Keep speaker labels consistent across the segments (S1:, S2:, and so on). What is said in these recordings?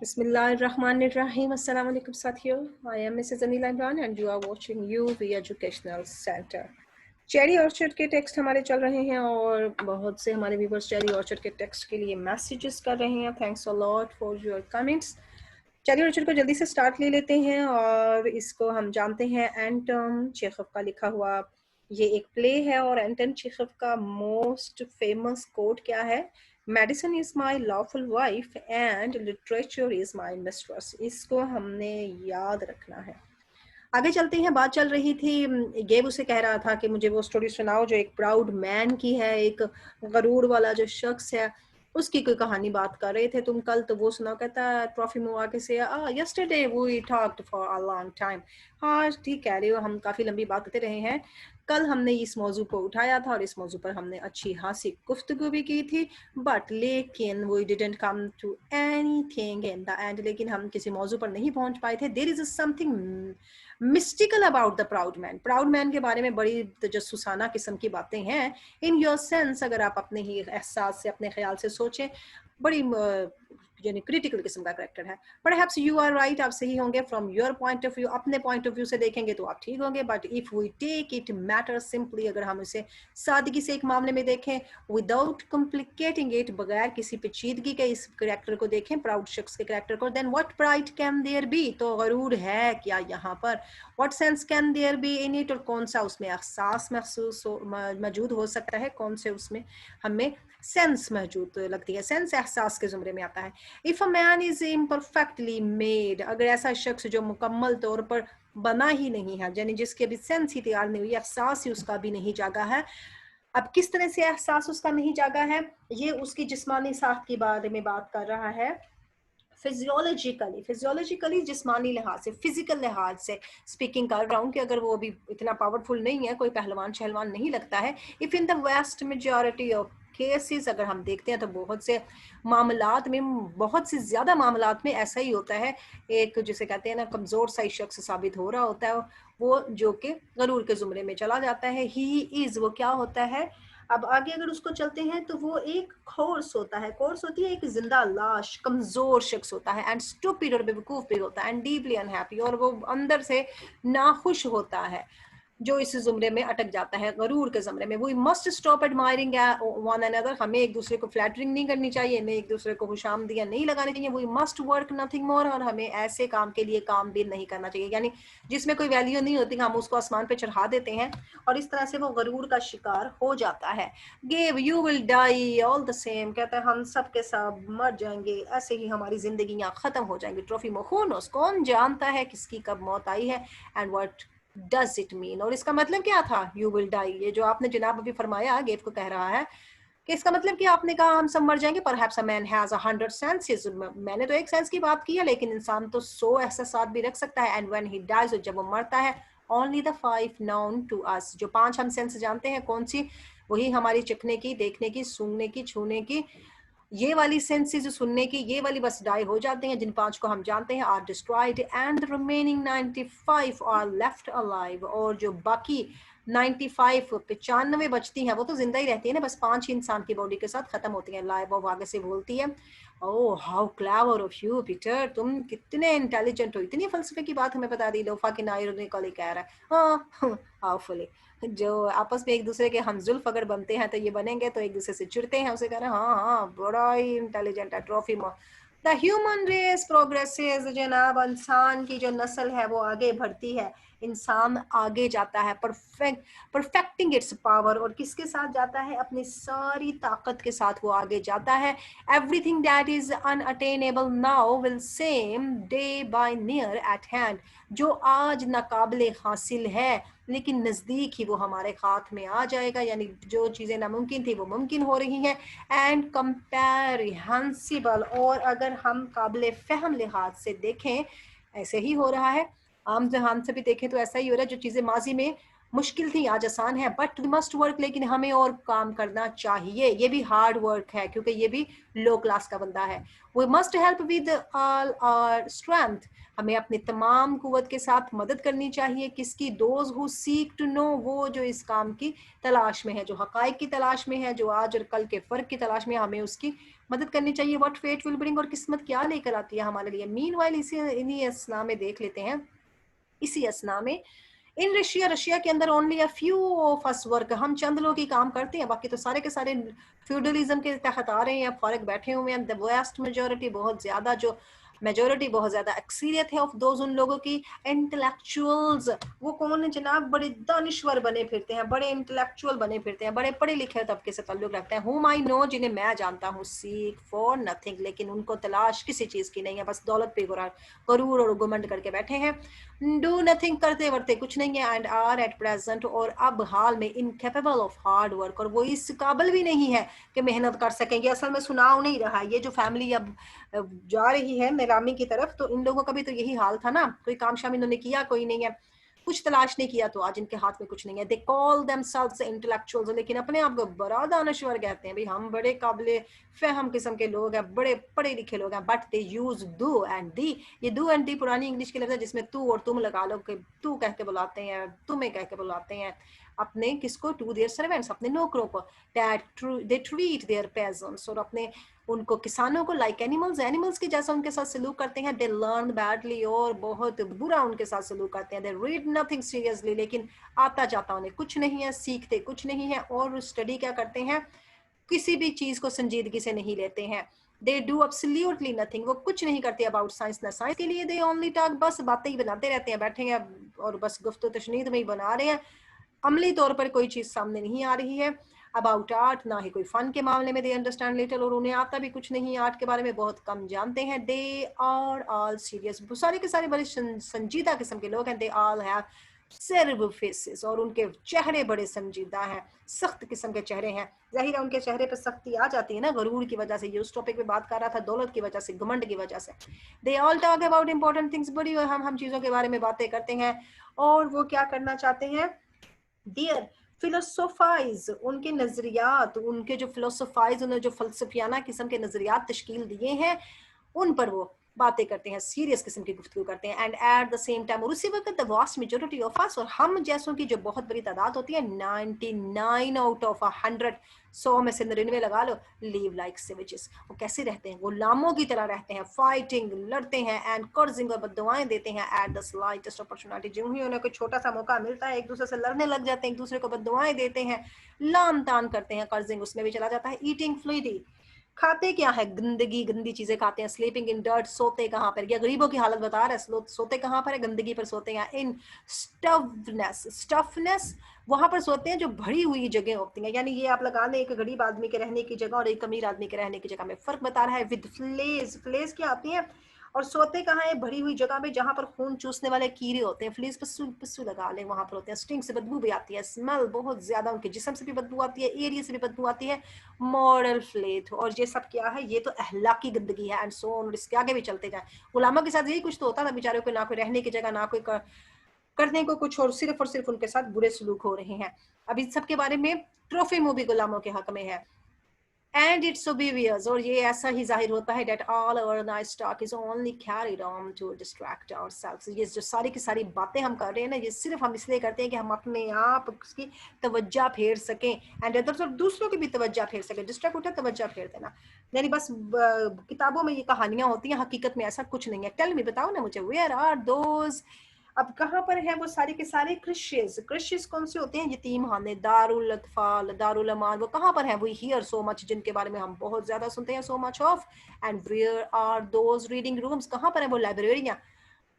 S1: Bismillahirrahmanirrahim. Assalamu alaikum साथियों. I am Mrs. Anila Imran and you are watching UV Educational Center. Cherry orchard के text हमारे चल रहे हैं और बहुत से हमारे व्यूवर्स चेरी ऑर्चर्ड के टेक्स्ट के लिए मैसेजेस कर रहे हैं. Thanks a lot for your comments. Cherry orchard को जल्दी से स्टार्ट ले लेते हैं और इसको हम जानते हैं एंटन चेखव का लिखा हुआ ये एक प्ले है. और एंटन चेखव का मोस्ट फेमस कोट क्या है? Medicine is my lawful wife and literature is my mistress. इसको हमने याद रखना है. आगे चलते हैं. बात चल रही थी, गेब उसे कह रहा था कि मुझे वो स्टोरी सुनाओ जो एक प्राउड मैन की है, एक गरूर वाला जो शख्स है उसकी कोई कहानी बात कर रहे थे तुम कल, तो वो सुनाओ. कहता है ट्रॉफी मुआके से, yesterday we talked for a long time. हाँ ठीक कह रहे हो, हम काफ़ी लंबी बात करते रहे हैं. कल हमने इस मौजू को उठाया था और इस मौजू पर हमने अच्छी खासी गुफ्तगू भी की थी. बट लेकिन we didn't come to anything in the end. लेकिन हम किसी मौजू पर नहीं पहुंच पाए थे. There is something mystical about the proud man. Proud man के बारे में बड़ी तजस्सुसाना किस्म की बातें हैं. इन योर सेंस, अगर आप अपने ही एहसास से अपने ख्याल से सोचें, बड़ी यानी क्रिटिकल किस्म का करेक्टर है. परहैप्स यू आर राइट, आप सही होंगे. From your point of view, अपने पॉइंट ऑफ व्यू से देखेंगे तो आप ठीक होंगे. But if we take it matter simply, अगर हम इसे सादगी से एक मामले में देखें, विदाउट कॉम्प्लिकेटिंग इट, बगैर किसी पेचीदगी के इस करेक्टर को देखें, प्राउड शख्स के करेक्टर को, then what pride can there be. तो गरूर है क्या यहाँ पर? What sense can there be in it, और कौन सा उसमें एहसास महसूस मौजूद हो सकता है, कौन से उसमें हमें सेंस मौजूद लगती है. सेंस एहसास के जुमरे में आता है. If a man is imperfectly made, अगर ऐसा शख्स जो मुकम्मल तौर पर बना ही नहीं है, यानी जिसकी अभी सेंस ही तैयार नहीं हुई, एहसास ही उसका भी नहीं जागा है. अब किस तरह से एहसास उसका नहीं जागा है? ये उसकी जिस्मानी साख्त के बारे में बात कर रहा है. फिजियोलॉजिकली जिस्मानी लिहाज से, फिजिकल लिहाज से स्पीकिंग कर रहा हूँ कि अगर वो अभी इतना पावरफुल नहीं है, कोई पहलवान शहलवान नहीं लगता है. If in the vast majority of cases, अगर हम देखते हैं तो बहुत से मामलात में, बहुत से ज़्यादा मामलात में ऐसा ही होता है. एक जिसे कहते हैं ना कमज़ोर सा शख्स साबित हो रहा होता है, वो जो कि गरूर के ज़ुमरे में चला जाता है. ही इज़, वो क्या होता है? अब आगे अगर उसको चलते हैं तो वो एक कोर्स होता है, कोर्स होती है एक जिंदा लाश, कमजोर शख्स होता है, एंड स्टूपिड और बेवकूफ भी होता है, एंड डीपली अनहैप्पी, और वो अंदर से नाखुश होता है जो इस जुमरे में अटक जाता है, गरूर के जुमरे में. We must stop admiring one another. हमें एक दूसरे को फ्लैटरिंग नहीं करनी चाहिए, हमें एक दूसरे को खुशामदियां नहीं लगानी चाहिए. We must work nothing more, और हमें ऐसे काम के लिए काम भी नहीं करना चाहिए, यानी जिसमें कोई वैल्यू नहीं होती हम उसको आसमान पे चढ़ा देते हैं, और इस तरह से वो गरूर का शिकार हो जाता है. Gayev you will die all the same, कहता है हम सब के सब मर जाएंगे, ऐसे ही हमारी जिंदगियां खत्म हो जाएंगी. ट्रॉफी मोहूनोस, कौन जानता है किसकी कब मौत आई है. And what does it mean, और इसका मतलब क्या था? यू विल डाई, ये जो आपने जनाब अभी फरमाया, गेव को कह रहा है कि इसका मतलब कि आपने कहा हम सब मर जाएंगे. Perhaps a man has 100 senses. मैंने तो एक सेंस की बात की है, लेकिन इंसान तो 100 एहसासात भी रख सकता है. एंड व्हेन ही डाइज, जब वो मरता है, only the 5 known to us, जो 5 हम सेंस जानते हैं, कौन सी? वही हमारी चखने की, देखने की, सूंघने की, छूने की, ये वाली सेंसेस जो सुनने की, ये वाली बस डाई हो जाते हैं. जिन 5 को हम जानते हैं are destroyed, and the remaining 95 are left alive, और जो बाकी 95 बचती हैं वो तो जिंदा ही रहती है ना, बस 5 ही इंसान की बॉडी के साथ खत्म होती हैं. लाइव वो आगे से बोलती है, oh how clever of you Peter, तुम कितने इंटेलिजेंट हो, इतनी फलसफे की बात हमें बता दी. लोफा की नायरोनिकली कह रहा है. हाँ हाउफुली, जो आपस में एक दूसरे के हमजुल्फ अगर बनते हैं तो ये बनेंगे तो एक दूसरे से चिढ़ते हैं, उसे कह रहे हैं हाँ हाँ बड़ा ही इंटेलिजेंट है. ट्रॉफी द ह्यूमन रेस प्रोग्रेसेस, जनाब इंसान की जो नस्ल है वो आगे बढ़ती है, इंसान आगे जाता है, परफेक्टिंग इट्स पावर. और किसके साथ जाता है? अपनी सारी ताकत के साथ वो आगे जाता है. Everything that is unattainable now will same day by near at hand, जो आज नाकाबिले हासिल है लेकिन नज़दीक ही वो हमारे हाथ में आ जाएगा. यानी जो चीज़ें नामुमकिन थी वो मुमकिन हो रही हैं. एंड कंपैरिहंसिबल, और अगर हम काबिल फ़हम लिहाज से देखें, ऐसे ही हो रहा है. आम जहान से भी देखें तो ऐसा ही हो रहा है. जो चीज़ें माजी में मुश्किल थी, आज आसान है, बट वी मस्ट वर्क, लेकिन हमें और काम करना चाहिए। ये भी हार्ड वर्क है क्योंकि ये भी लो क्लास का बंदा है। We must help with all our strength, हमें अपनी तमाम कुव्वत के साथ मदद करनी चाहिए। किसकी? Those who seek to know, वो जो इस काम की तलाश में है, जो हकाइक की तलाश में है, जो आज और कल के फ़र्क की तलाश में है, हमें उसकी मदद करनी चाहिए। व्हाट फेट विल ब्रिंग, और किस्मत क्या लेकर आती है हमारे लिए। मीनवाइल इन्हीं असना में देख लेते हैं, इसी असना में इन रशिया, रशिया के अंदर only a few of us work, हम चंद लोग ही काम करते हैं, बाकी तो सारे के सारे फ्यूडलिज्म के तहत आ रहे हैं, फर्क बैठे हुए हैं। द वेस्ट मेजोरिटी, बहुत ज्यादा जो मेजोरिटी, बहुत ज्यादा अक्सरियत है ऑफ दोज, उन लोगों की। इंटेलेक्चुअल्स, वो कौन है जनाब? बड़े दानिश्वर बने फिरते हैं, बड़े इंटेलेक्चुअल बने फिरते हैं, बड़े पढ़े लिखे तबके से ताल्लुक रखते हैं। हुम आई नो, जिन्हें मैं जानता हूँ। सीक फॉर नथिंग, लेकिन उनको तलाश किसी चीज की नहीं है, बस दौलत पे गरूर और घुमंड करके बैठे हैं। डू नथिंग, करते वर्ते कुछ नहीं है। एंड आर एट प्रेजेंट, और अब हाल में, इनकेपेबल ऑफ हार्ड वर्क, और वो इस काबिल भी नहीं है कि मेहनत कर सकेंगे। असल में सुनाव नहीं रहा, ये जो फैमिली अब जा रही है नीलामी की तरफ, तो इन लोगों का भी तो यही हाल था ना, कोई काम शाम इन्होंने किया कोई नहीं है, कुछ तलाश नहीं किया, तो आज इनके हाथ में कुछ नहीं है। दे कॉल देमसेल्व्स इंटेलेक्चुअल्स, लेकिन अपने आप को बड़ा दानश्वर कहते हैं, भाई हम बड़े काबिल फहम किस्म के लोग हैं, बड़े पढ़े लिखे लोग हैं। But they use do and the, ये डू एंड दी पुरानी इंग्लिश के लफ्ज़ है जिसमें तू और तुम लगा लो, कि तू कह के बुलाते हैं, तुम्हें कह के बुलाते हैं अपने किसको? टू देयर सर्वेंट्स, अपने नौकरों को। That they treat their pageants, और अपने उनको किसानों को लाइक एनिमल्स, एनिमल्स के जैसा उनके साथ सलूक करते हैं। दे लर्न बैडली, और बहुत बुरा उनके साथ सलूक करते हैं। दे रीड नथिंग सीरियसली, लेकिन आता जाता उन्हें कुछ नहीं है, सीखते कुछ नहीं है, और स्टडी क्या करते हैं? किसी भी चीज को संजीदगी से नहीं लेते हैं। दे डू एब्सोल्युटली नथिंग, वो कुछ नहीं करते अबाउट साइंस, ना साइंस के लिए। दे ओनली टॉक, बस बातें ही बनाते रहते हैं, बैठे हैं और बस गुफ्तगू तशनीद में ही बना रहे हैं, अमली तौर पर कोई चीज सामने नहीं आ रही है। अबाउट आर्ट, ना ही कोई फन के मामले में दे अंडरस्टैंड लिटिल, और उन्हें आता भी कुछ नहीं, आर्ट के बारे में बहुत कम जानते हैं। दे आर ऑल सीरियस, सारे के सारे बड़े संजीदा किस्म के लोग हैं। They all have cerebral faces, और उनके चेहरे बड़े संजीदा हैं, सख्त किस्म के चेहरे हैं। जाहिर है उनके चेहरे पर सख्ती आ जाती है ना, गरूर की वजह से। ये उस टॉपिक पे बात कर रहा था, दौलत की वजह से, घमंड की वजह से। They all talk about important things, बड़ी हम चीजों के बारे में बातें करते हैं, और वो क्या करना चाहते हैं? देयर फिलोसोफाइज, उनके नजरियात, उनके जो फिलोसोफाइज, उन्होंने जो फलसफियाना किस्म के नजरियात तश्कील दिए हैं, उन पर वो बातें करते हैं, सीरियस किस्म की गुफ्तगू करते हैं। And at the same time, और उसी वक्त the vast majority of us, और हम जैसों की जो बहुत बड़ी तादाद होती है, 99 आउट ऑफ 100, 100 में से 99 लगा लो, लीव लाइक सेवेजेस, वो कैसे रहते हैं? गुलामों की तरह रहते हैं, फाइटिंग, लड़ते हैं, एंड कर्जिंग, और बददुआएं देते हैं एट द स्लाइटेस्ट अपॉर्चुनिटी, जो ही उन्हें कोई छोटा सा मौका मिलता है, एक दूसरे से लड़ने लग जाते हैं, एक दूसरे को बददुआएं देते हैं, लाम तान करते हैं, कर्जिंग उसमें भी चला जाता है। ईटिंग फ्लूइडी, खाते क्या है? गंदगी, गंदी चीजें खाते हैं। स्लीपिंग इन डर्ट, सोते कहाँ पर? या गरीबों की हालत बता रहा है, सोते कहाँ पर है? गंदगी पर सोते हैं। इन स्टफनेस, स्टफनेस, वहां पर सोते हैं जो भरी हुई जगह होती हैं, यानी ये आप लगा लें एक गरीब आदमी के रहने की जगह और एक अमीर आदमी के रहने की जगह में फर्क बता रहा है। विद फ्लेज, फ्लेज क्या आती है? और सोते कहाँ है? भरी हुई जगह में जहां पर खून चूसने वाले कीड़े होते हैं, फ्लीज, पस्सू पस्सू लगा ले, वहां पर होते हैं। स्टिंग से बदबू भी आती है, स्मेल बहुत ज्यादा, उनके जिस्म से भी बदबू आती है, एरिया से भी बदबू आती है। मॉरल फ्लेथ, और ये सब क्या है? ये तो अहलाकी गंदगी है। एंड सो ऑन, इसके आगे भी चलते जाए। गुलामों के साथ यही कुछ तो होता था, बेचारों को ना कोई रहने की जगह, ना कोई करने को कुछ, और सिर्फ उनके साथ बुरे सलूक हो रहे हैं। अब इन सब के बारे में ट्रॉफी मूवी गुलामों के हक में है। And it's obvious, और ये ऐसा ही जाहिर होता है, that all our nice talk is only carried on to distract ourselves। ये जो सारी की सारी बातें हम कर रहे हैं ना, ये सिर्फ हम इसलिए करते हैं कि हम अपने आप की तवज्जो फेर सकें, एंड अदर्स, और दूसरों की भी तवज्जो फेर सकें। डिस्ट्रैक्ट होता है, तवज्जो फेर देना, यानी बस किताबों में ये कहानियां होती हैं, हकीकत में ऐसा कुछ नहीं है। टेल मी, बताओ ना मुझे, वेयर आर दोज, अब कहाँ पर है वो सारे के सारे क्रिश्चियंस? क्रिश्चियंस कौन से होते हैं? यतीम खाने, दारुल अतफाल, दारुल अमान, वो कहाँ पर है? वी हियर सो मच, जिनके बारे में हम बहुत ज्यादा सुनते हैं, so much of. And where are those reading rooms, कहाँ पर है वो लाइब्रेरियां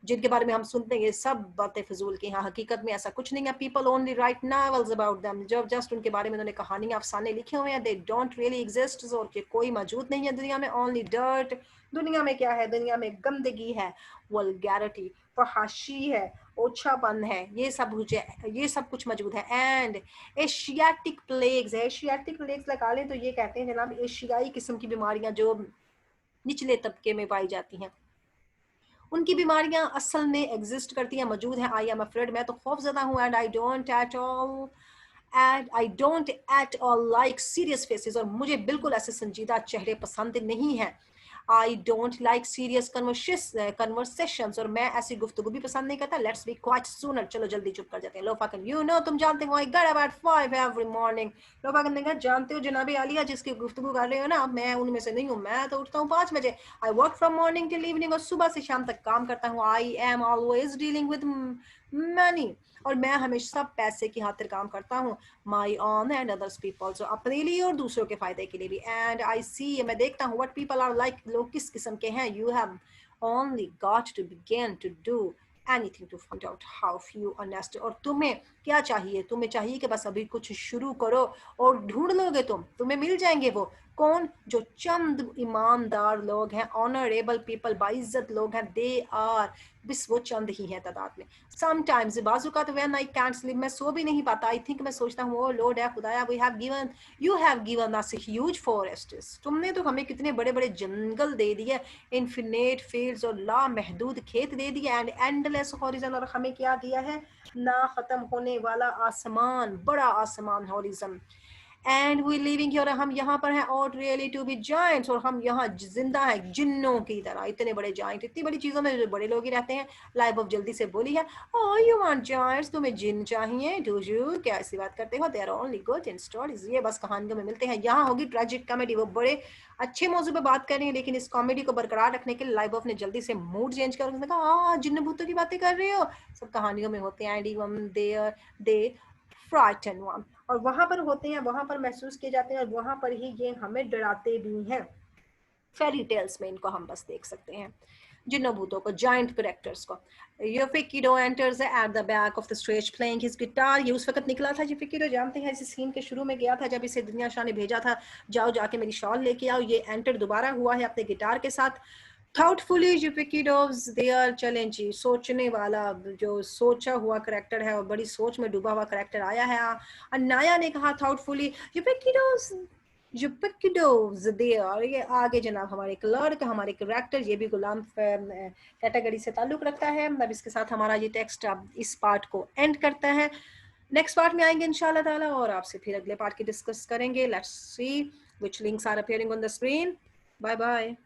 S1: जिनके बारे में हम सुनते हैं? ये सब बातें फजूल की हैं, हकीकत में ऐसा कुछ नहीं है। People only right novels about them, जब जस्ट उनके बारे में उन्होंने कहानियां, अफसाने लिखे हुए हैं। दे डोंट रियली एग्जिस्ट, और कि कोई मौजूद नहीं है दुनिया में। ओनली डर्ट, दुनिया में क्या है? दुनिया में गंदगी है, वल्गैरिटी, फहाशी है, ओछापन है, ये सब कुछ मौजूद है। एंड एशियाटिक प्लेग्स है, एशियाटिक प्लेग्स लगा लें तो ये कहते हैं जनाब एशियाई किस्म की बीमारियां जो निचले तबके में पाई जाती हैं, उनकी बीमारियां असल में एग्जिस्ट करती हैं, मौजूद हैं। आई एम अफ्रेड, मैं तो खौफजदा हूँ। And I don't at all like serious faces, और मुझे बिल्कुल ऐसे संजीदा चेहरे पसंद नहीं हैं। I don't like serious conversations, और मैं ऐसी गुफ्तगू भी पसंद नहीं करता। लेट्स बी क्वाइट सूनर, चलो जल्दी चुप कर जाते हैं। लो फाकन, यू नो, तुम जानते हो I get up at 5 every morning. लो फाकन ने कहा, जानते हो जनाबे आलिया जिसकी गुफ्तगू कर रहे हो ना, मैं उनमें से नहीं हूँ। मैं तो उठता हूँ 5 बजे। I work from morning till evening, और सुबह से शाम तक काम करता हूँ। I am always dealing with money, और मैं हमेशा पैसे की खातिर काम करता हूँ। माई ऑन एंड अदर्स पीपल, जो अपने लिए और दूसरों के फायदे के लिए भी। एंड आई सी, मैं देखता हूँ व्हाट पीपल आर लाइक, लोग किस किस्म के हैं। You have only got to begin to do anything to find out how few honest, और तुम्हें क्या चाहिए? तुम्हें चाहिए कि बस अभी कुछ शुरू करो और ढूंढ लोगे तुम्हें मिल जाएंगे वो कौन, जो चंद ईमानदार लोग हैं, ऑनरेबल पीपल, बाइज्जत लोग हैं। दे आर, बस वो चंद ही हैं तादाद में। समटाइम्स, बाजू का तो व्हेन आई कांट स्लीप, मैं सो भी नहीं पाता। आई थिंक, मैं सोचता हूँ, ओ लॉर्ड है खुदाया, we have given, you have given us huge forests, तुमने तो हमें कितने बड़े बड़े जंगल दे दिए, इन्फिनेट फील्ड्स, और लामहदूद खेत दे दिए, एंड एंडलेस हॉरिजन, और हमें क्या दिया है? ना खत्म होने वाला आसमान, बड़ा आसमान, horizon. And we living here, हम यहाँ पर हैं। और रियली टू बी जायंट्स, और हम यहाँ जिंदा हैं जिन्नों की तरह। इतने बड़े जायंट, इतनी बड़ी चीजों में जो बड़े लोग ही रहते हैं। लाइफ ऑफ जल्दी से बोली है, ओ यू वांट जायंट्स, तुम्हें जिन चाहिए? डू यू, क्या ऐसी बात करते हो? They are only good in stories, ये बस कहानियों में मिलते हैं। यहाँ होगी ट्रेजिक कॉमेडी, वो बड़े अच्छे मौजू पे बात कर रही है, लेकिन इस कॉमेडी को बरकरार रखने के लिए लाइफ ऑफ ने जल्दी से मूड चेंज कर, उसने कहा, जिन्न भूतों की बातें कर रहे हो, सब कहानियों में होते हैं। एंड दे फ्राइटन वन, और वहां पर होते हैं, वहां पर महसूस किए जाते हैं, और वहां पर ही ये हमें डराते भी हैं। फेरी टेल्स में इनको हम बस देख सकते हैं, जिन्नों भूतों को, जाइंट करेक्टर्स को। यूफिकिडो enters at the back of the stage playing his guitar, ये उस वक्त निकला था। यूफिकिडो जानते हैं, इस सीन के शुरू में गया था जब इसे दुनिया शाह ने भेजा था, जाओ जाके मेरी शॉल लेके आओ। ये एंटर दोबारा हुआ है अपने गिटार के साथ। थाउटफुली यूफिकिडोव्स देयर, चलें जी, सोचने वाला, जो सोचा हुआ करेक्टर है और बड़ी सोच में डूबा हुआ करेक्टर आया है। अनाया ने कहा थाउटफुली, यूफिकिडोव्स यूपिकिडोव्स देयर, और ये आगे जनाब हमारे क्लर्क, हमारे करेक्टर, ये भी गुलाम कैटेगरी से ताल्लुक रखता है। अब इसके साथ हमारा ये टेक्स्ट अब इस पार्ट को एंड करता है। नेक्स्ट पार्ट में आएंगे इंशाल्लाह ताला, और आपसे फिर अगले पार्ट की डिस्कस करेंगे। Let's see which links are appearing on the screen. Bye bye.